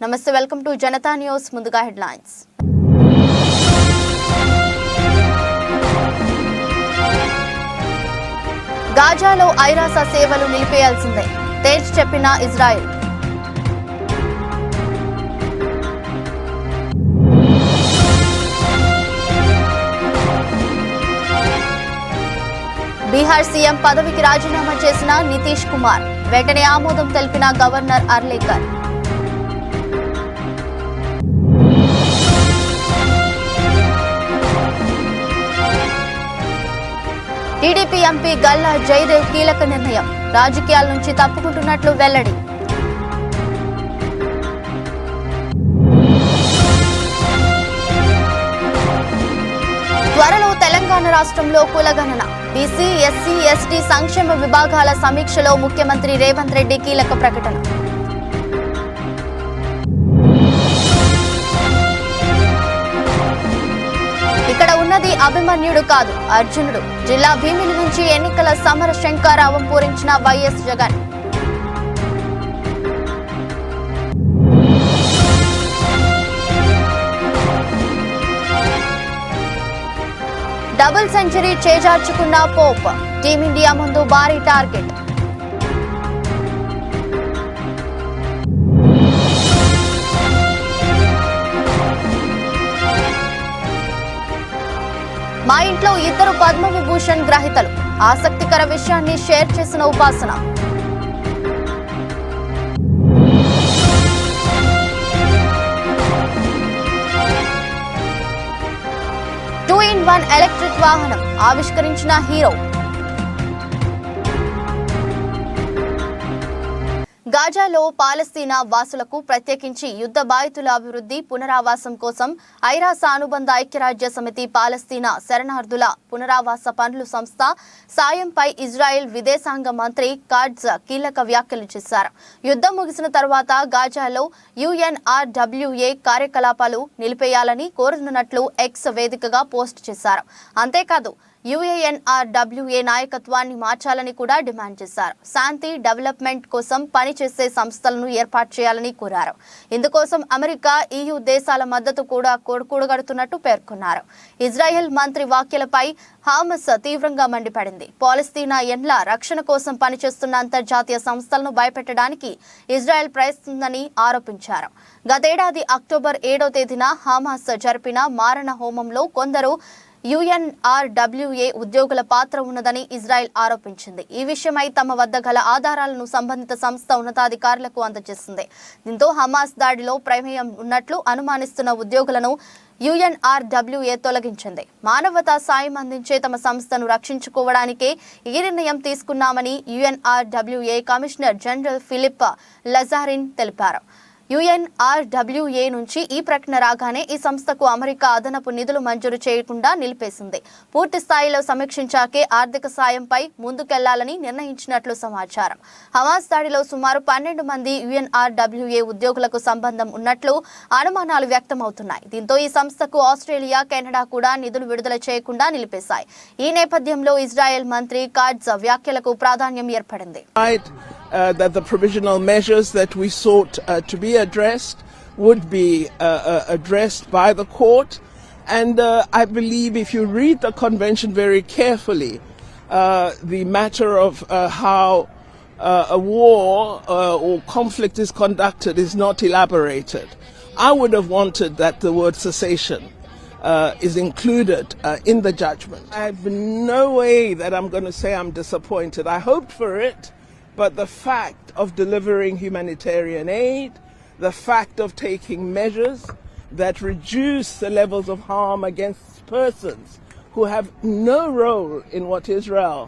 నమస్తే, welcome to Janata news. ముందుగా headlines. గాజాలో ఐరాస సేవలు నిలిపేయాల్సిందే తేల్చి చెప్పిన ఇజ్రాయెల్. బీహార్ సీఎం పదవికి రాజీనామా చేసిన నితీష్ కుమార్ వెంటనే ఆమోదం తెలిపిన governor Arlekar. TDP MP Galla Jayadev కీలక నిర్ణయం, రాజకీయాల నుంచి తప్పుకుంటున్నట్లు వెల్లడి. త్వరలో తెలంగాణ రాష్ట్రంలో కులగణన, బీసీ, ఎస్సీ, ఎస్టీ సంక్షేమ విభాగాల సమీక్షలో ముఖ్యమంత్రి రేవంత్ రెడ్డి కీలక ప్రకటన. ఇక్కడ ఉన్నది అభిమన్యుడు కాదు, అర్జునుడు. జిల్లా భీమిలి నుంచి ఎన్నికల సమర శంఖారావం పూరించిన వైఎస్ జగన్. డబుల్ సెంచరీ చేజార్చుకున్న పోప్, టీమిండియా ముందు భారీ టార్గెట్. మా ఇంట్లో 2 పద్మవిభూషణ్ గ్రహీతలు, ఆసక్తికర విషయాన్ని షేర్ చేసిన ఉపాసన. 2-in-1 ఎలక్ట్రిక్ వాహనం ఆవిష్కరించిన హీరో. గాజాలో పాలస్తీనా వాసులకు ప్రత్యేకించి యుద్ధ బాధితుల అభివృద్ధి పునరావాసం కోసం ఐరాస అనుబంధ ఐక్యరాజ్య సమితి పాలస్తీనా శరణార్థుల పునరావాస పనుల సంస్థ సాయంపై ఇజ్రాయెల్ విదేశాంగ మంత్రి కాట్జ్ కీలక వ్యాఖ్యలు చేశారు. యుద్ధం ముగిసిన తర్వాత గాజాలో UNRWA కార్యకలాపాలు నిలిపేయాలని కోరుతున్నట్లు ఎక్స్ వేదికగా పోస్ట్ చేశారు. అంతేకాదు UNRWA నాయకత్వాన్ని మార్చాలని కూడా డిమాండ్ చేశారు. శాంతి, డెవలప్మెంట్ కోసం పనిచేసే సంస్థలను ఏర్పాటు చేయాలని కోరారు. ఇందుకోసం అమెరికా, EU దేశాల మద్దతు కూడా కూడగడుతున్నట్టు పేర్కొన్నారు. ఇజ్రాయెల్ మంత్రి వ్యాఖ్యలపై హమాస్ తీవ్రంగా మండిపడింది. పాలస్తీనా ఎండ్ల రక్షణ కోసం పనిచేస్తున్న అంతర్జాతీయ సంస్థలను భయపెట్టడానికి ఇజ్రాయెల్ ప్రయత్నిస్తుందని ఆరోపించారు. గతేడాది అక్టోబర్ 7వ తేదీన హమాస్ జరిపిన మారణ హోమంలో కొందరు UNRWA ఉద్యోగుల పాత్ర ఉన్నదని ఇజ్రాయెల్ ఆరోపించింది. ఈ విషయమై తమ వద్ద గల ఆధారాలను సంబంధిత సంస్థ ఉన్నతాధికారులకు అందజేసింది. దీంతో హమాస్ దాడిలో ప్రమేయం ఉన్నట్లు అనుమానిస్తున్న ఉద్యోగులను UNRWA తొలగించింది. మానవతా సాయం అందించే తమ సంస్థను రక్షించుకోవడానికే ఈ నిర్ణయం తీసుకున్నామని UNRWA కమిషనర్ జనరల్ ఫిలిప్ లజారిన్ తెలిపారు. UNRWA నుంచి ఈ ప్రకటన రాగానే ఈ సంస్థకు అమెరికా అదనపు నిధులు మంజూరు చేయకుండా నిలిపేసింది. పూర్తి స్థాయిలో సమీక్షించాకే ఆర్థిక సాయంపై ముందుకెళ్లాలని నిర్ణయించినట్లు సమాచారం. హమాస్ దాడిలో సుమారు 12 మంది UNRWA ఉద్యోగులకు సంబంధం ఉన్నట్లు అనుమానాలు వ్యక్తమవుతున్నాయి. దీంతో ఈ సంస్థకు ఆస్ట్రేలియా, కెనడా కూడా నిధులు విడుదల చేయకుండా నిలిపేశాయి. ఈ నేపథ్యంలో ఇజ్రాయెల్ మంత్రి కాట్జ్ వ్యాఖ్యలకు ప్రాధాన్యం ఏర్పడింది. That the provisional measures that we sought to be addressed would be addressed by the court. And I believe if you read the convention very carefully, the matter of how a war or conflict is conducted is not elaborated. I would have wanted that the word cessation is included in the judgment. I have no way that I'm going to say I'm disappointed. I hoped for it. But the fact of delivering humanitarian aid, the fact of taking measures that reduce the levels of harm against persons who have no role in what Israel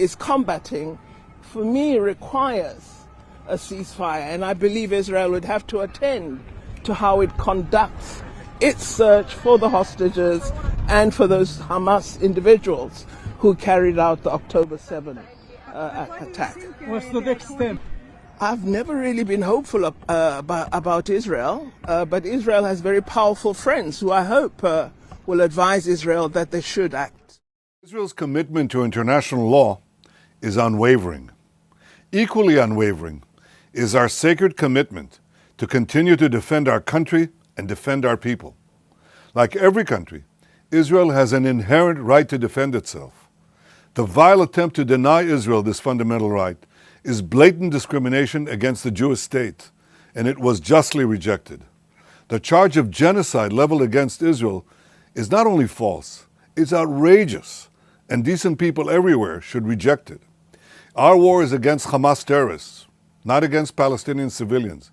is combating, for me requires a ceasefire. And I believe Israel would have to attend to how it conducts its search for the hostages and for those Hamas individuals who carried out the October 7th attack. What's the next step? I've never really been hopeful about Israel, but Israel has very powerful friends who I hope will advise Israel that they should act. Israel's commitment to international law is unwavering. Equally unwavering is our sacred commitment to continue to defend our country and defend our people. Like every country, Israel has an inherent right to defend itself. The vile attempt to deny Israel this fundamental right is blatant discrimination against the Jewish state, and it was justly rejected. The charge of genocide leveled against Israel is not only false, it's outrageous, and decent people everywhere should reject it. Our war is against Hamas terrorists, not against Palestinian civilians.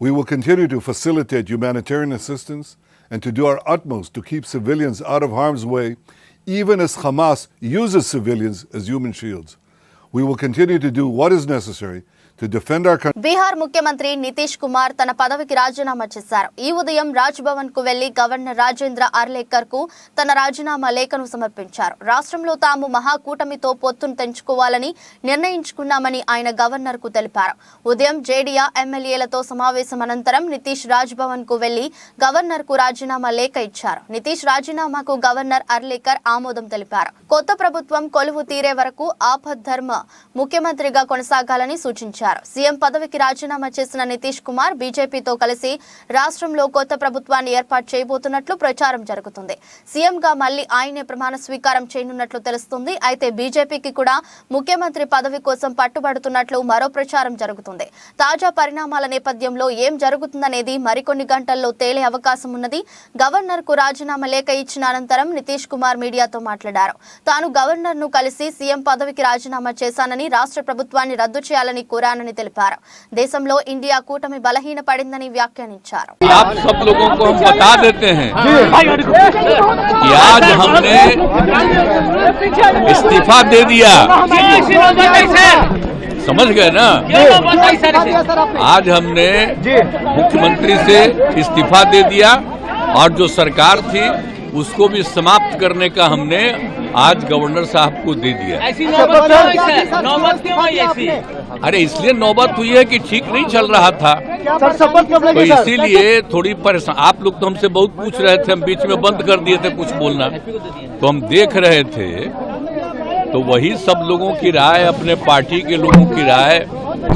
We will continue to facilitate humanitarian assistance and to do our utmost to keep civilians out of harm's way, even as Hamas uses civilians as human shields. We will continue to do what is necessary to defend our country. Bihar ముఖ్యమంత్రి నితీష్ కుమార్ తన పదవికి రాజీనామా చేశారు. ఈ ఉదయం రాజ్ భవన్ కు వెళ్లి governor Rajendra Arlekar కు తన రాజీనామా లేఖను సమర్పించారు. రాష్ట్రంలో తాము మహాకూటమితో పొత్తును తెంచుకోవాలని నిర్ణయించుకున్నామని ఆయన గవర్నర్ కు తెలిపారు. ఉదయం జేడీయూ ఎమ్మెల్యేలతో సమావేశం అనంతరం నితీష్ రాజ్ భవన్ కు వెళ్లి గవర్నర్ కు రాజీనామా లేఖ ఇచ్చారు. నితీష్ రాజీనామాకు గవర్నర్ అర్లేకర్ ఆమోదం తెలిపారు. కొత్త ప్రభుత్వం కొలువు తీరే వరకు ఆపద్ధర్మ ముఖ్యమంత్రిగా కొనసాగాలని సూచించారు. సీఎం పదవికి రాజీనామా చేసిన నితీష్ కుమార్ బీజేపీతో కలిసి రాష్ట్రంలో కొత్త ప్రభుత్వాన్ని ఏర్పాటు చేయబోతున్నట్లు ప్రచారం జరుగుతుంది. సీఎంగా మళ్లీ ఆయనే ప్రమాణ స్వీకారం చేయనున్నట్లు తెలుస్తుంది. అయితే బీజేపీకి కూడా ముఖ్యమంత్రి పదవి కోసం పట్టుబడుతున్నట్లు మరో ప్రచారం జరుగుతుంది. తాజా పరిణామాల నేపథ్యంలో ఏం జరుగుతుందనేది మరికొన్ని గంటల్లో తేలే అవకాశం ఉన్నది. గవర్నర్ కు రాజీనామా లేఖ ఇచ్చిన అనంతరం నితీష్ కుమార్ మీడియాతో మాట్లాడారు. తాను గవర్నర్ ను కలిసి సీఎం పదవికి రాజీనామా చేశానని, రాష్ట్ర ప్రభుత్వాన్ని రద్దు చేయాలని కోరానని తెలిపారు. దేశంలో ఇండియా కూటమి బలహీన పడిందని వ్యాఖ్యానించారు. आप सब लोगों को हम बता देते हैं कि आज हमने इस्तीफा दे दिया. समझ गए ना? आज हमने मुख्यमंत्री से इस्तीफा दे दिया और जो सरकार थी उसको भी समाप्त करने का हमने आज गवर्नर साहब को दे दिया. ऐसी नौबत क्यों आई ऐसी? अरे इसलिए नौबत हुई है कि ठीक नहीं चल रहा था, तो इसीलिए थोड़ी परेशान. आप लोग तो हमसे बहुत पूछ रहे थे, हम बीच में बंद कर दिए थे कुछ बोलना, तो हम देख रहे थे. तो वही सब लोगों की राय, अपने पार्टी के लोगों की राय,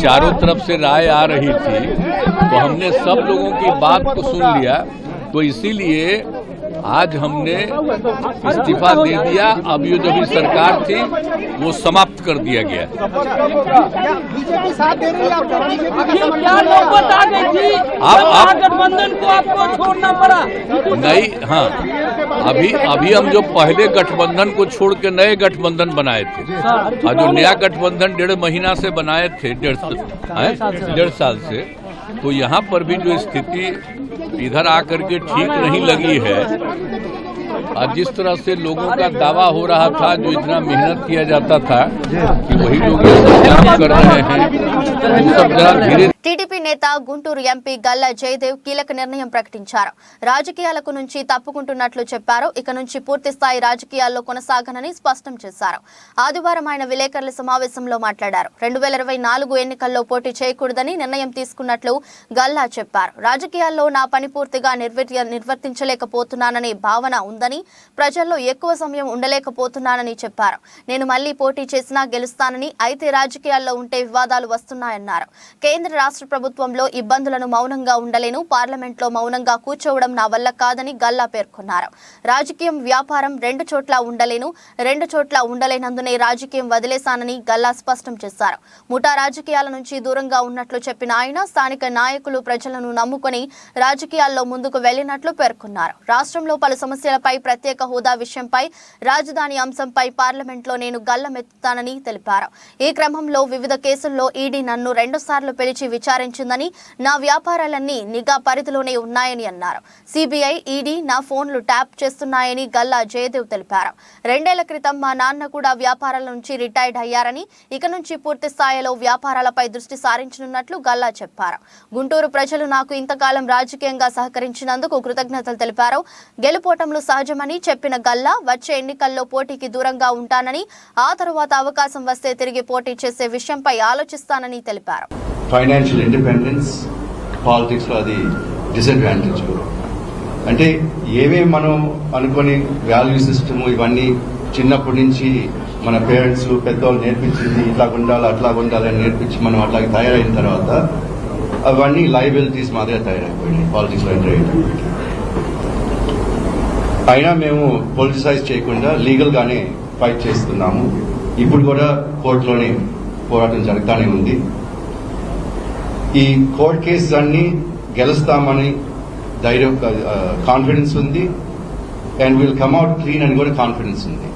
चारों तरफ से राय आ रही थी, तो हमने सब लोगों की बात को सुन लिया. तो इसीलिए आज हमने इस्तीफा दे दिया. अब ये जो भी सरकार थी वो समाप्त कर दिया गया. क्या नौबत आ गई थी? आप गठबंधन को आपको छोड़ना पड़ा? नहीं, हाँ, अभी हम जो पहले गठबंधन को छोड़ के नए गठबंधन बनाए थे, और जो नया गठबंधन 1.5 महीना से बनाए थे, 1.5 साल से, तो यहाँ पर भी जो स्थिति इधर आकर के ठीक नहीं लगी है. और जिस तरह से लोगों का दावा हो रहा था, जो इतना मेहनत किया जाता था कि वही लोग ये सब काम कर रहे हैं, वो सब जरा धीरे. టీడీపీ నేత గుంటూరు ఎంపీ గల్లా జయదేవ్ కీలక నిర్ణయం ప్రకటించారు. రాజకీయాలకు నుంచి తప్పుకుంటున్నట్లు చెప్పారు. ఇక నుంచి పూర్తి స్థాయి రాజకీయాల్లో కొనసాగనని స్పష్టం చేశారు. ఆదివారం ఆయన విలేకరుల సమావేశంలో మాట్లాడారు. 2024 ఎన్నికల్లో పోటీ చేయకూడదని నిర్ణయం తీసుకున్నట్లు గల్లా చెప్పారు. రాజకీయాల్లో నా పని పూర్తిగా నిర్వర్తించలేకపోతున్నాననే భావన ఉందని, ప్రజల్లో ఎక్కువ సమయం ఉండలేకపోతున్నానని చెప్పారు. నేను మళ్లీ పోటీ చేసినా గెలుస్తానని, అయితే రాజకీయాల్లో ఉంటే వివాదాలు వస్తున్నాయన్నారు. కేంద్ర రాష్ట్ర ప్రభుత్వంలో ఇబ్బందులను మౌనంగా ఉండలేను, పార్లమెంట్లో మౌనంగా కూర్చోవడం నా వల్ల కాదని గల్లా పేర్కొన్నారు. రాజకీయం, వ్యాపారం రెండు చోట్ల ఉండలేనందునే రాజకీయం వదిలేశానని గల్లా స్పష్టం చేశారు. ముఠా రాజకీయాల నుంచి దూరంగా ఉన్నట్లు చెప్పిన ఆయన స్థానిక నాయకులు ప్రజలను నమ్ముకొని రాజకీయాల్లో ముందుకు వెళ్లినట్లు పేర్కొన్నారు. రాష్ట్రంలో పలు సమస్యలపై, ప్రత్యేక హోదా విషయంపై, రాజధాని అంశంపై పార్లమెంట్లో నేను గల్లమెత్తుతానని తెలిపారు. ఈ క్రమంలో వివిధ కేసుల్లో ఈడీ నన్ను 2 సార్లు పిలిచి విచారించిందని, నా వ్యాపారాలన్నీ నిఘా పరిధిలోనే ఉన్నాయని అన్నారు. సిబిఐ, ఈడీ నా ఫోన్లు ట్యాప్ చేస్తున్నాయని గల్లా జయదేవ్ తెలిపారు. 2 ఏళ్ల క్రితం మా నాన్న కూడా వ్యాపారాల నుంచి రిటైర్డ్ అయ్యారని, ఇక నుంచి పూర్తి స్థాయిలో వ్యాపారాలపై దృష్టి సారించనున్నట్లు గల్లా చెప్పారు. గుంటూరు ప్రజలు నాకు ఇంతకాలం రాజకీయంగా సహకరించినందుకు కృతజ్ఞతలు తెలిపారు. గెలుపోటములు సహజమని చెప్పిన గల్లా వచ్చే ఎన్నికల్లో పోటీకి దూరంగా ఉంటానని, ఆ తరువాత అవకాశం వస్తే తిరిగి పోటీ చేసే విషయంపై ఆలోచిస్తానని తెలిపారు. ఫైనాన్షియల్ ఇండిపెండెన్స్ పాలిటిక్స్ లో అది డిసడ్వాంటేజ్. అంటే ఏమేమి మనం అనుకుని వాల్యూ సిస్టమ్ ఇవన్నీ చిన్నప్పటి నుంచి మన పేరెంట్స్ పెద్దవాళ్ళు నేర్పించింది, ఇట్లా ఉండాలి అట్లా ఉండాలి అని నేర్పించి మనం అట్లాగే తయారైన తర్వాత అవన్నీ లయబిలిటీస్ మాదిరిగా తయారైపోయినాయి పాలిటిక్స్లో ఎంటర్ అయ్యేటప్పటికి. అయినా మేము పొలిటిసైజ్ చేయకుండా లీగల్గానే ఫైట్ చేస్తున్నాము. ఇప్పుడు కూడా కోర్టులోనే పోరాటం జరుగుతూనే ఉంది. ఈ కోర్ట్ కేసెస్ అన్ని గెలుస్తామని ధైర్యం, కాన్ఫిడెన్స్ ఉంది. And will come out clean అని కూడా కాన్ఫిడెన్స్ ఉంది.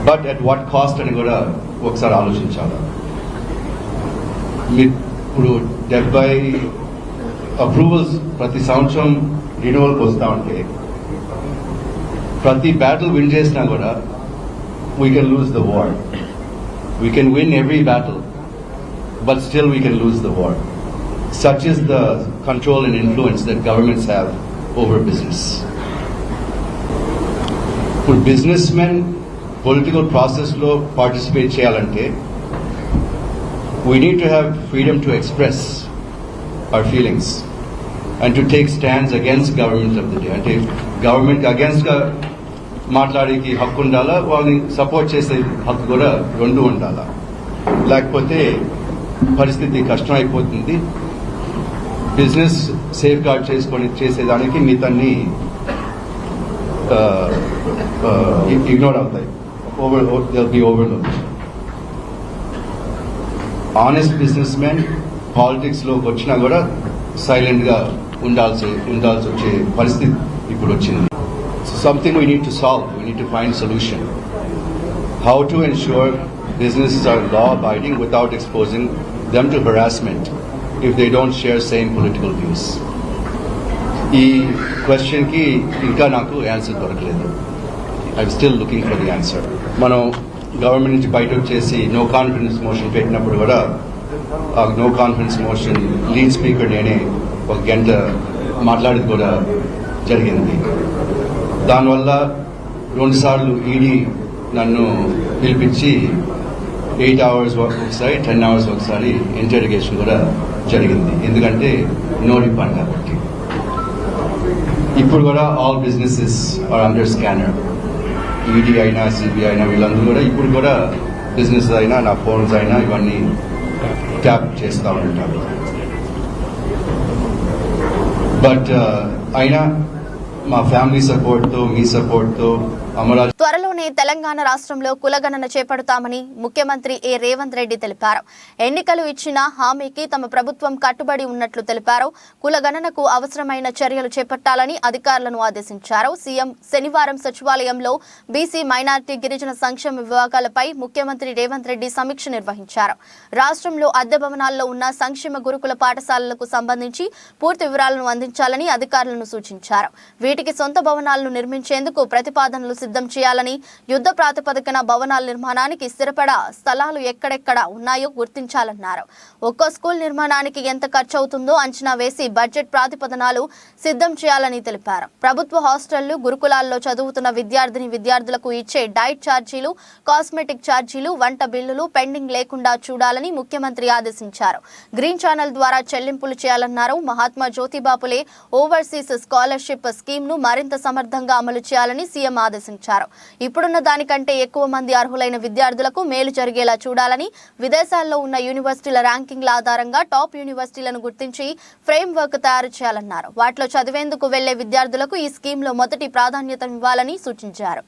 బట్ అట్ వాట్ కాస్ట్ అని కూడా ఒకసారి ఆలోచించాలి. ఇప్పుడు 70 అప్రూవల్స్ ప్రతి సంవత్సరం రిన్యూవల్కి వస్తూ ఉంటే ప్రతి బ్యాటిల్ విన్ చేసినా కూడా we can lose the war. We can win every battle but still we can lose the war. Such is the control and influence that governments have over business. For businessmen, political process lo participate cheyalante, we need to have freedom to express our feelings and to take stands against government of the day. Ante government against ga మాట్లాడేకి హక్కు ఉండాలా, వాళ్ళని support చేసే హక్కు కూడా రెండు ఉండాలా. లేకపోతే పరిస్థితి కష్టం అయిపోతుంది. బిజినెస్ సేఫ్ గార్డ్ చేసుకొని చేసేదానికి మిగతాన్ని ఇగ్నోర్ అవుతాయి. Overload. Honest business men politics లోకి వచ్చినా కూడా సైలెంట్ గా ఉండాల్సి వచ్చే పరిస్థితి ఇప్పుడు వచ్చింది. Something we need to solve. We need to find solution. How to ensure businesses are law abiding without exposing them to harassment if they don't share same political views. Ee question ki inka naku answer dorakaledu. I'm still looking for the answer. Mano government nunchi bayita chesi no confidence motion pettinappudu kuda no confidence motion lead speaker nene oka ganta maatladedi kuda jarigindi. దాని వల్ల 2 సార్లు ED నన్ను పిలిపించి 8 hours ఒకసారి 10 hours ఒకసారి ఇంటెరిగేషన్ కూడా జరిగింది. ఎందుకంటే నో రిఫండ్ కాబట్టి. ఇప్పుడు కూడా all businesses are under scanner. ED అయినా సిబిఐ అయినా వీళ్ళందరూ కూడా ఇప్పుడు కూడా బిజినెస్ అయినా నా ఫోన్స్ అయినా ఇవన్నీ ట్యాప్ చేస్తూ ఉంటారు. బట్ అయినా మా ఫ్యామిలీ సపోర్ట్తో, మీ సపోర్ట్తో త్వరలోనే తెలంగాణ రాష్ట్రంలో కులగణన చేపడతామని ముఖ్యమంత్రి ఏ రేవంత్ రెడ్డి తెలిపారు. ఎన్నికలు ఇచ్చిన హామీకి తమ ప్రభుత్వం కట్టుబడి ఉన్నట్లు తెలిపారు. కులగణనకు అవసరమైన చర్యలు చేపట్టాలని అధికారులను ఆదేశించారు. సీఎం శనివారం సచివాలయంలో బీసీ, మైనార్టీ, గిరిజన సంక్షేమ విభాగాలపై ముఖ్యమంత్రి రేవంత్ రెడ్డి సమీక్ష నిర్వహించారు. రాష్ట్రంలో అద్దె భవనాల్లో ఉన్న సంక్షేమ గురుకుల పాఠశాలలకు సంబంధించి పూర్తి వివరాలను అందించాలని అధికారులను సూచించారు. వీటికి సొంత భవనాలను నిర్మించేందుకు ప్రతిపాదనలు సిద్ధం చేయాలని, యుద్ధ ప్రాతిపదికన భవనాల నిర్మాణానికి స్థిరపడా స్థలాలు ఎక్కడెక్కడ ఉన్నాయో గుర్తించాలన్నారు. ఒక్కో స్కూల్ నిర్మాణానికి ఎంత ఖర్చు అవుతుందో అంచనా వేసి బడ్జెట్ ప్రాతిపదనాలు సిద్ధం చేయాలని తెలిపారు. ప్రభుత్వ హాస్టళ్లు, గురుకులాల్లో చదువుతున్న విద్యార్థులకు ఇచ్చే డైట్ ఛార్జీలు, కాస్మెటిక్ ఛార్జీలు, వంట బిల్లులు పెండింగ్ లేకుండా చూడాలని ముఖ్యమంత్రి ఆదేశించారు. గ్రీన్ ఛానల్ ద్వారా చెల్లింపులు చేయాలన్నారు. Mahatma Jyotiba Phule overseas scholarship scheme ను మరింత సమర్థంగా అమలు చేయాలని సీఎం ఆదేశించారు. ఇప్పుడున్న దానికంటే ఎక్కువ మంది అర్హులైన విద్యార్థులకు మేలు జరిగేలా చూడాలని, విదేశాల్లో ఉన్న యూనివర్సిటీల ర్యాంకింగ్ల ఆధారంగా టాప్ యూనివర్సిటీలను గుర్తించి ఫ్రేమ్ వర్క్ తయారు చేయాలన్నారు. వాటిలో చదివేందుకు వెళ్లే విద్యార్థులకు ఈ స్కీమ్లో మొదటి ప్రాధాన్యతనివ్వాలని సూచించారు.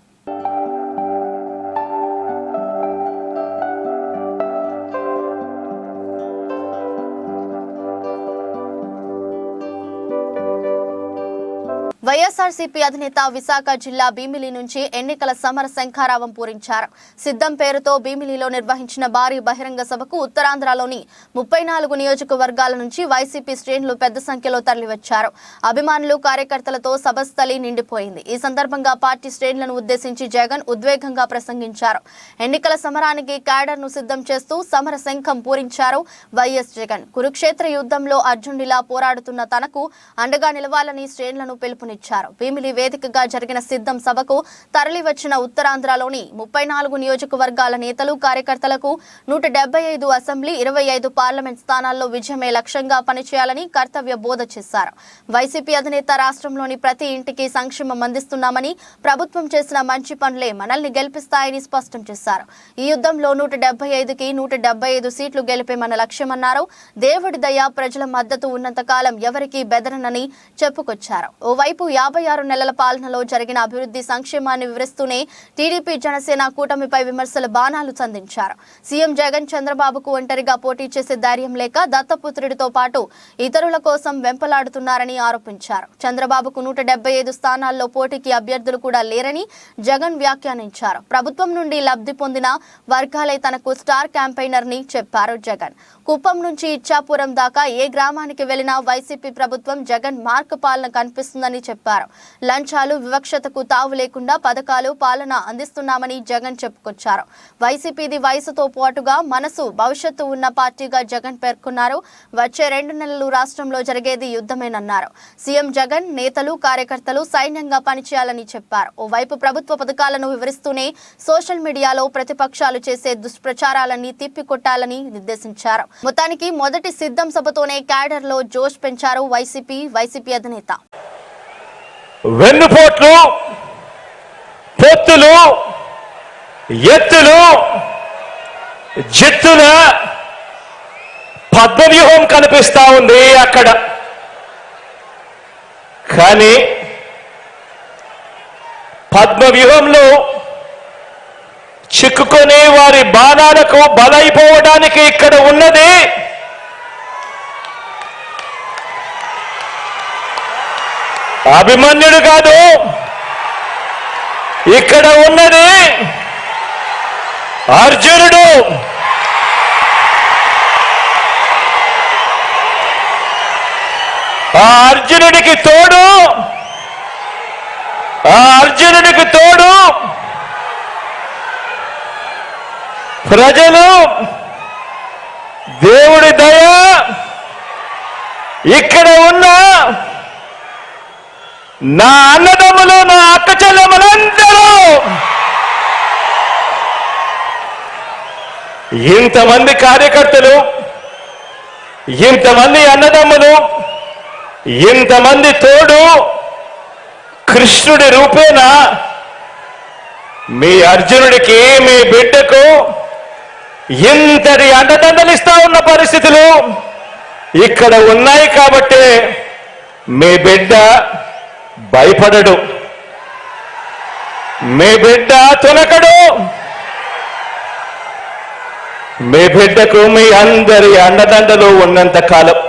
వైఎస్ఆర్సీపీ అధినేత విశాఖ జిల్లా భీమిలి నుంచి ఎన్నికల సమర శంఖారావం పూరించారు. సిద్ధం పేరుతో భీమిలిలో నిర్వహించిన భారీ బహిరంగ సభకు ఉత్తరాంధ్రలోని 34 నియోజకవర్గాల నుంచి వైసీపీ శ్రేణులు పెద్ద సంఖ్యలో తరలివచ్చారు. అభిమానులు, కార్యకర్తలతో సభస్థలి నిండిపోయింది. ఈ సందర్భంగా పార్టీ శ్రేణులను ఉద్దేశించి జగన్ ఉద్వేగంగా ప్రసంగించారు. ఎన్నికల సమరానికి క్యాడర్ను సిద్ధం చేస్తూ సమర శంఖం పూరించారు వైఎస్ జగన్. కురుక్షేత్ర యుద్ధంలో అర్జునుడిలా పోరాడుతున్న తనకు అండగా నిలవాలని శ్రేణులను పిలుపునిచ్చారు. పిలుపునిచ్చారు. భీమిలి వేదికగా జరిగిన సిద్ధం సభకు తరలివచ్చిన ఉత్తరాంధ్రలోని 34 నియోజకవర్గాల నేతలు కార్యకర్తలకు 175 అసెంబ్లీ 25 పార్లమెంట్ స్థానాల్లో విజయమే లక్ష్యంగా పనిచేయాలని కర్తవ్య బోధ చేశారు. వైసీపీ అధినేత రాష్ట్రంలోని ప్రతి ఇంటికి సంక్షేమం అందిస్తున్నామని, ప్రభుత్వం చేసిన మంచి పనులే మనల్ని గెలిపిస్తాయని స్పష్టం చేశారు. ఈ యుద్ధంలో 175కి 175 సీట్లు గెలిపే మన లక్ష్యమన్నారు. దేవుడి దయ, ప్రజల మద్దతు ఉన్నంత కాలం ఎవరికీ బెదరనని చెప్పుకొచ్చారు. ఓవైపు 56 నెలల పాలనలో జరిగిన అభివృద్ధి సంక్షేమాన్ని వివరిస్తూనే టీడీపీ జనసేన కూటమిపై విమర్శల బాణాలు సంధించారు. సీఎం జగన్ చంద్రబాబుకు ఒంటరిగా పోటీ చేసే ధైర్యం లేక దత్తపుత్రుడితో పాటు ఇతరుల కోసం వెంపలాడుతున్నారని ఆరోపించారు. చంద్రబాబుకు 175 స్థానాల్లో పోటీకి అభ్యర్థులు కూడా లేరని జగన్ వ్యాఖ్యానించారు. ప్రభుత్వం నుండి లబ్ధి పొందిన వర్గాలే తనకు స్టార్ క్యాంపెయినర్ ని చెప్పారు జగన్. కుప్పం నుంచి ఇచ్చాపురం దాకా ఏ గ్రామానికి వెళ్లినా వైసీపీ ప్రభుత్వం జగన్ మార్క్ పాలన కనిపిస్తుందని చెప్పారు. లంచాలు, వివక్షతకు తావు లేకుండా పథకాలు, పాలన అందిస్తున్నామని జగన్ చెప్పుకొచ్చారు. వైసీపీది వయసుతో పాటుగా మనసు, భవిష్యత్తు ఉన్న పార్టీగా జగన్ పేర్కొన్నారు. వచ్చే 2 నెలలు రాష్ట్రంలో జరిగేది యుద్ధమేనన్నారు. సీఎం జగన్ నేతలు, కార్యకర్తలు సైన్యంగా పనిచేయాలని చెప్పారు. ఓవైపు ప్రభుత్వ పథకాలను వివరిస్తూనే సోషల్ మీడియాలో ప్రతిపక్షాలు చేసే దుష్ప్రచారాలన్నీ తిప్పికొట్టాలని నిర్దేశించారు. మొత్తానికి మొదటి సిద్ధం సభతోనే క్యాడర్ లో జోష్ పెంచారు వైసీపీ అధినేత. వెన్నుపోట్లు, పొత్తులు, ఎత్తులు, జిత్తుల పద్మవ్యూహం కనిపిస్తా ఉంది అక్కడ. కానీ పద్మవ్యూహంలో చిక్కుకొని వారి బాణాలకు బలైపోవడానికి ఇక్కడ ఉన్నది అభిమన్యుడు కాదు, ఇక్కడ ఉన్నది అర్జునుడు. ఆ అర్జునుడికి తోడు ప్రజలు, దేవుడి దయ, ఇక్కడ ఉన్న నా అన్నదమ్ములు, నా అక్క చెల్లెమ్మలందరూ, ఇంతమంది కార్యకర్తలు, ఇంతమంది అన్నదమ్ములు, ఇంతమంది తోడు కృష్ణుడి రూపేణ మీ అర్జునుడికి, మీ బిడ్డకు ఇంతటి అండదండలిస్తా ఉన్న పరిస్థితులు ఇక్కడ ఉన్నాయి. కాబట్టి మీ బిడ్డ భయపడడు, మీ బిడ్డ తునకడు. మీ బిడ్డకు మీ అందరి అండదండలు ఉన్నంత కాలం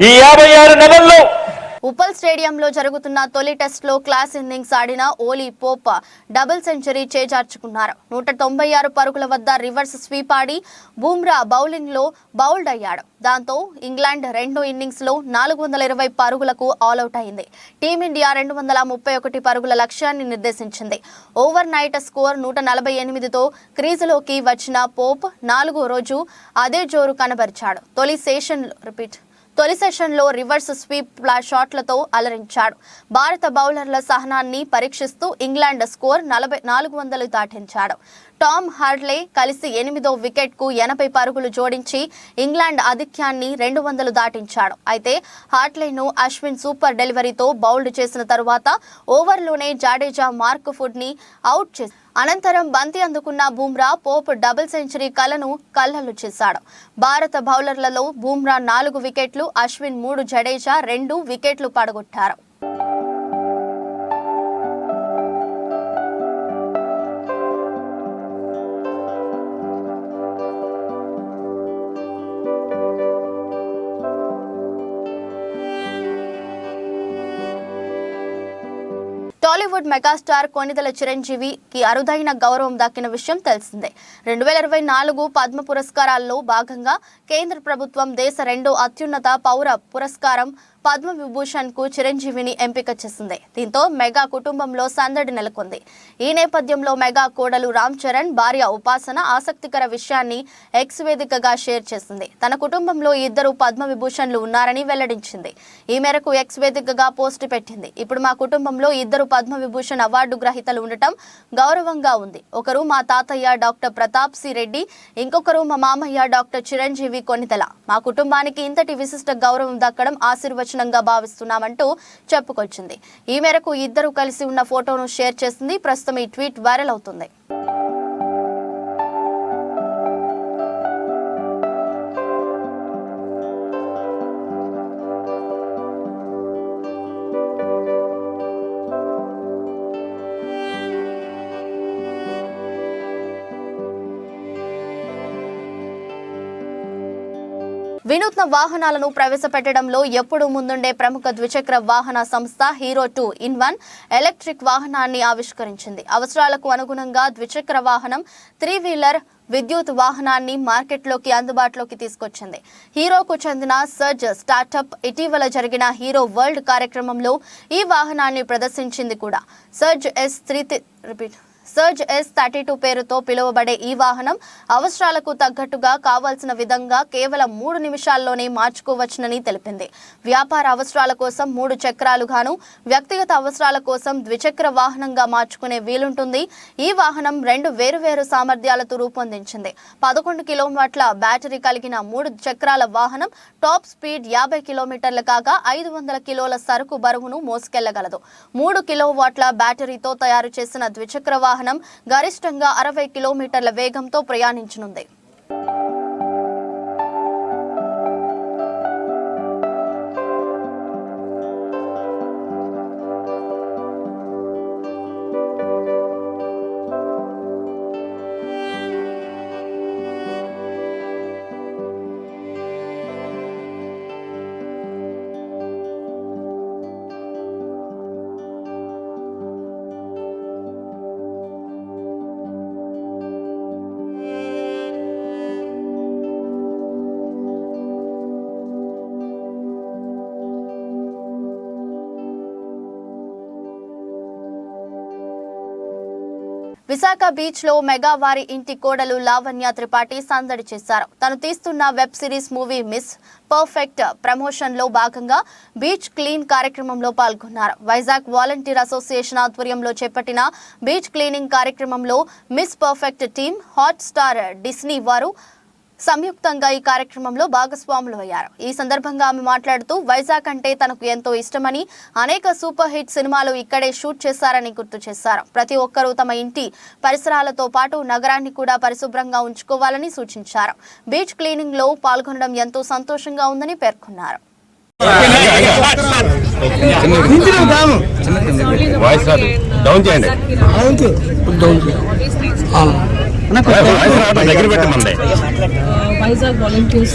ఈ 56 నెలల్లో ఉప్పల్ స్టేడియంలో జరుగుతున్న తొలి టెస్ట్లో క్లాస్ ఇన్నింగ్స్ ఆడిన ఓలీ పోప్ డబుల్ సెంచరీ చేజార్చుకున్నారు. 196 పరుగుల వద్ద రివర్స్ స్వీప్ ఆడి బూమ్రా బౌలింగ్లో బౌల్డ్ అయ్యాడు. దాంతో ఇంగ్లాండ్ రెండో ఇన్నింగ్స్లో 420 పరుగులకు ఆలౌట్ అయింది. టీమిండియా 231 పరుగుల లక్ష్యాన్ని నిర్దేశించింది. ఓవర్ నైట్ స్కోర్ 148తో క్రీజులోకి వచ్చిన పోప్ 4వ రోజు అదే జోరు కనబరిచాడు. తొలి సెషన్లో రివర్స్ స్వీప్ షాట్లతో అలరించాడు. భారత బౌలర్ల సహనాన్ని పరీక్షిస్తూ ఇంగ్లాండ్ స్కోర్ 400 దాటించాడు. టామ్ హార్డ్లే కలిసి 8వ వికెట్కు 80 పరుగులు జోడించి ఇంగ్లాండ్ ఆధిక్యాన్ని 200 దాటించాడు. అయితే హార్డ్లేను అశ్విన్ సూపర్ డెలివరీతో బౌల్డ్ చేసిన తరువాత ఓవర్లోనే జాడేజా మార్క్ ఫుడ్ని అవుట్ చేశాడు. అనంతరం బంతి అందుకున్న బూమ్రా పోప్ డబుల్ సెంచరీ కలను కళ్లలు చేశాడు. భారత బౌలర్లలో బూమ్రా 4 వికెట్లు, అశ్విన్ 3, జడేజా 2 వికెట్లు పడగొట్టారు. టాలీవుడ్ మెగాస్టార్ కొణిదెల చిరంజీవికి అరుదైన గౌరవం దక్కిన విషయం తెలిసిందే. 2024 పద్మ పురస్కారాల్లో భాగంగా కేంద్ర ప్రభుత్వం దేశ 2వ అత్యున్నత పౌర పురస్కారం పద్మవిభూషణ్ కు చిరంజీవిని ఎంపిక చేసింది. దీంతో మెగా కుటుంబంలో సందడి నెలకొంది. ఈ నేపథ్యంలో మెగా కోడలు రామ్ చరణ్ భార్య ఉపాసన ఆసక్తికర విషయాన్ని ఎక్స్ వేదికగా షేర్ చేసింది. తన కుటుంబంలో 2 పద్మవిభూషణ్లు ఉన్నారని వెల్లడించింది. ఈ మేరకు ఎక్స్ వేదికగా పోస్ట్ పెట్టింది. ఇప్పుడు మా కుటుంబంలో 2 పద్మవిభూషణ్ అవార్డు గ్రహీతలు ఉండటం గౌరవంగా ఉంది. ఒకరు మా తాతయ్య డాక్టర్ ప్రతాప్ సి రెడ్డి, ఇంకొకరు మా మామయ్య డాక్టర్ చిరంజీవి కొనితెల. మా కుటుంబానికి ఇంతటి విశిష్ట గౌరవం దక్కడం ఆశీర్వచనంగా భావిస్తున్నామంటూ చెప్పుకొచ్చింది. ఈ మేరకు 2 కలిసి ఉన్న ఫోటోను షేర్ చేసింది. ప్రస్తుతం ఈ ట్వీట్ వైరల్ అవుతుంది. వినూత్న వాహనాలను ప్రవేశపెట్టడంలో ఎప్పుడూ ముందుండే ప్రముఖ ద్విచక్ర వాహన సంస్థ హీరో 2-in-1 ఎలక్ట్రిక్ వాహనాన్ని ఆవిష్కరించింది. అవసరాలకు అనుగుణంగా ద్విచక్ర వాహనం 3-వీలర్ విద్యుత్ వాహనాన్ని మార్కెట్లోకి అందుబాటులోకి తీసుకొచ్చింది. హీరోకు చెందిన సర్జ్ స్టార్టప్ ఇటీవల జరిగిన హీరో వరల్డ్ కార్యక్రమంలో ఈ వాహనాన్ని ప్రదర్శించింది కూడా. సర్జ్ S32 పేరుతో పిలువబడే ఈ వాహనం అవసరాలకు తగ్గట్టుగా కావాల్సిన విధంగా కేవలం 3 నిమిషాల్లోనే మార్చుకోవచ్చునని తెలిపింది. వ్యాపార అవసరాల కోసం 3 చక్రాలు గాను, వ్యక్తిగత అవసరాల కోసం ద్విచక్ర వాహనంగా మార్చుకునే వీలుంటుంది. ఈ వాహనం 2 వేరువేరు సామర్థ్యాలతో రూపొందించింది. 11 కిలోవాట్ల బ్యాటరీ కలిగిన 3 చక్రాల వాహనం టాప్ స్పీడ్ 50 కిలోమీటర్లు కాగా 500 కిలోల సరుకు బరువును మోసుకెళ్లగలదు. 3 కిలోవాట్ల బ్యాటరీతో తయారు చేసిన ద్విచక్ర వాహనం గరిష్టంగా 60 కిలోమీటర్ల వేగంతో ప్రయాణించనుంది. విశాఖ బీచ్ లో మెగా వారి ఇంటి కోడలు లావణ్య త్రిపాఠి సందడి చేశారు. తను తీస్తున్న web series movie miss perfect promotion లో భాగంగా బీచ్ క్లీన్ కార్యక్రమంలో పాల్గొన్నారు. వైజాగ్ వాలంటీర్ అసోసియేషన్ ఆధ్వర్యంలో చేపట్టిన బీచ్ క్లీనింగ్ కార్యక్రమంలో miss perfect team, hot star Disney వారు సంయుక్తంగా ఈ కార్యక్రమంలో భాగస్వాములు అయ్యారు. ఈ సందర్భంగా ఆమె మాట్లాడుతూ వైజాగ్ అంటే తనకు ఎంతో ఇష్టమని, అనేక సూపర్ హిట్ సినిమాలు ఇక్కడే షూట్ చేశారని గుర్తు చేశారు. ప్రతి ఒక్కరూ తమ ఇంటి పరిసరాలతో పాటు నగరాన్ని కూడా పరిశుభ్రంగా ఉంచుకోవాలని సూచించారు. బీచ్ క్లీనింగ్ లో పాల్గొనడం ఎంతో సంతోషంగా ఉందని పేర్కొన్నారు. Vizag volunteers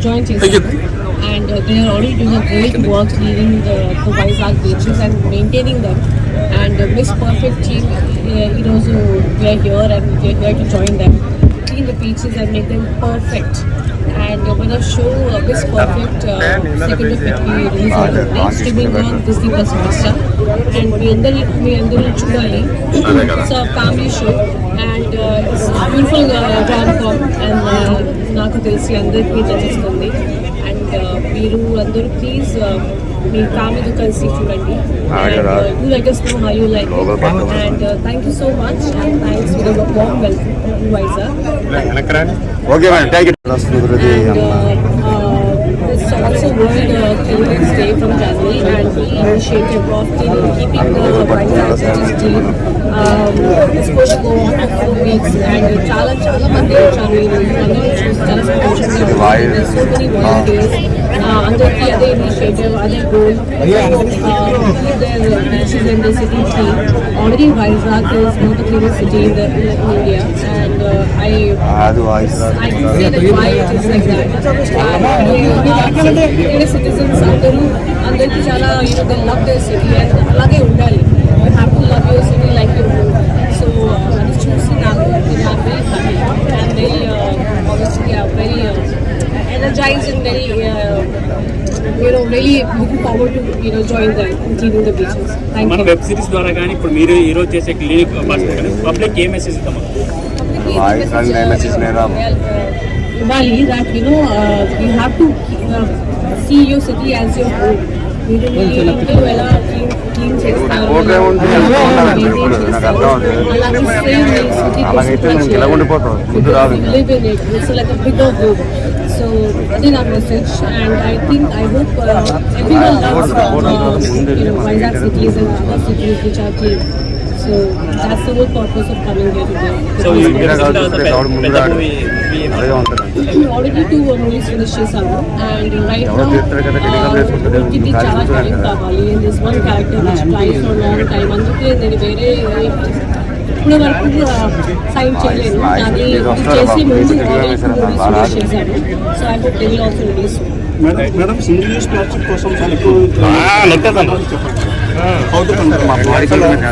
joined and they are already doing a great work cleaning the Vizag beaches and maintaining them. And Miss Perfect team, also we are here and we are here to join them, clean the beaches and make them perfect. And when I show Miss Perfect, 2nd of February release on streaming on Disney Plus Hotstar, and we under chudali. It's a family show and it's a beautiful rom-com and నాకు తెలిసి అందరికీ నచ్చుతుంది. And మీరు అందరూ please మీ ఫ్యామిలీతో కలిసి చూడండి. You let us know how you like it. And thank you so much and thanks for the warm welcome to Vizag. Okay man, take it. It's also World Children's Day from January and we initiative of keeping the Vizag beaches clean. It's going to go on for 4 weeks and చాలా మంది వచ్చారు. చాలా సంతోషంగా ఉంది. So many volunteers. అందరికీ అదే initiative, అదే goal, keep their beaches and the city clean. Already Vizag is one of the cleanest city in India and I can see that why it is like that. Indian citizens అందరికీ చాలా they love their city and అలాగే ఉండాలి. You have to love your city like you do. So అది చూసి నాకు very happy and very obviously very energized and very really looking forward to join them and cleaning the beaches. Thank మన you. Web series ద్వారా కానీ ఇప్పుడు మీరు ఈ రోజు చేసే క్లినిక్ పబ్లిక్ ఏ మెసేజ్ ఇద్దాం? Bali, that you have to see your city as your home. మీరు మీ ఇంట్లో ఎలా క్లీన్ చేస్తారు, live in it. It's like a bigger home. So that is our message, and I hope everyone loves Vizag cities and other cities which are clean. So that's the whole purpose of coming here today. So we already 2 movies finished this summer, and right now Kitty Chala Kalim Kavali, and this one character which tries for a long time. Anduke nenu vere ఇప్పుడు వరకు sign చేయలేదు, అది చేసి ముందు movies చేశాను. So I hope they will also release. Madam single use plastic కోసం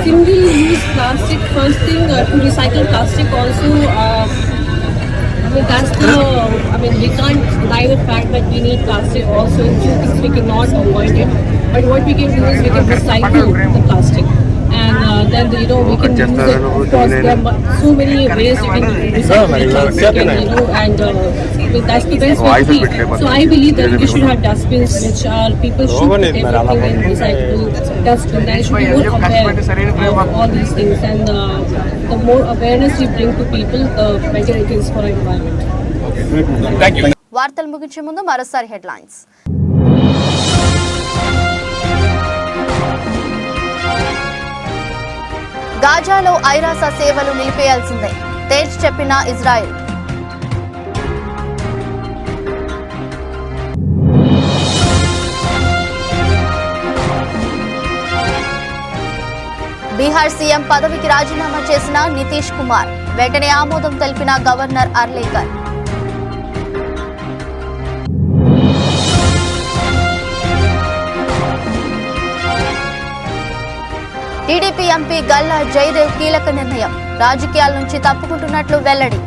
Single use plastic, first thing to recycle plastic also, we can't deny the fact that we need plastic also. In few things we cannot avoid it, but what we can do is we can recycle the plastic, and then we can use it. Of course, there are so many ways you can recycle it, and that's the best way to be. So I believe that we should have dustbins, which are people should put everything in recyclable dustbin. There should be more aware of all these things, and the more awareness we bring to people, the better it is for our environment. Thank you. వార్తలు ముగించే ముందు మరోసారి headlines. గాజాలో ఐరాస సేవలు నిలిపేయాల్సిందే తేల్చి చెప్పిన Israel. Bihar CM పదవికి రాజీనామా చేసిన నితీష్ కుమార్, వెంటనే ఆమోదం తెలిపిన governor Arlekar. TDP MP Galla Jayadev కీలక నిర్ణయం, రాజకీయాల నుంచి తప్పుకుంటున్నట్లు వెల్లడి.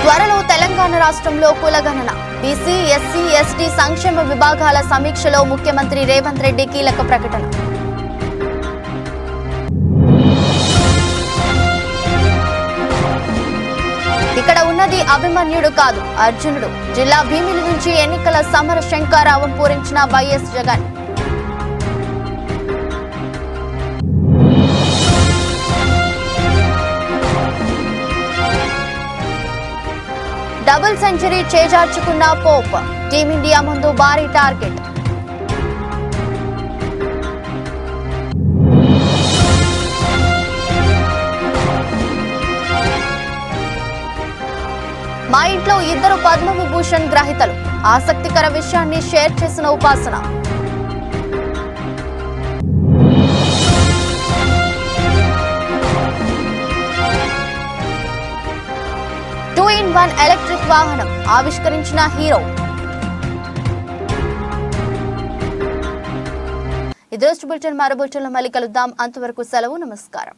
త్వరలో తెలంగాణ రాష్ట్రంలో కులగణన, బీసీ, ఎస్సీ, ఎస్టీ సంక్షేమ విభాగాల సమీక్షలో ముఖ్యమంత్రి రేవంత్ రెడ్డి కీలక ప్రకటన. ఇక్కడ ఉన్నది అభిమన్యుడు కాదు, అర్జునుడు. జిల్లా భీమిలి నుంచి ఎన్నికల సమర శంఖారావం పూరించిన వైఎస్ జగన్. డబుల్ సెంచరీ చేజార్చుకున్న పోప్, టీమిండియా ముందు భారీ టార్గెట్. మా ఇంట్లో 2 పద్మవిభూషణ్ గ్రహీతలు, ఆసక్తికర విషయాన్ని షేర్ చేసిన ఉపాసన. టూ-ఇన్-1 ఎలక్ట్రిక్ వాహనం ఆవిష్కరించిన హీరో. ఇది బులెటిన్, మరో బులెటిన్లో మళ్ళీ కలుద్దాం. అంతవరకు సెలవు, నమస్కారం.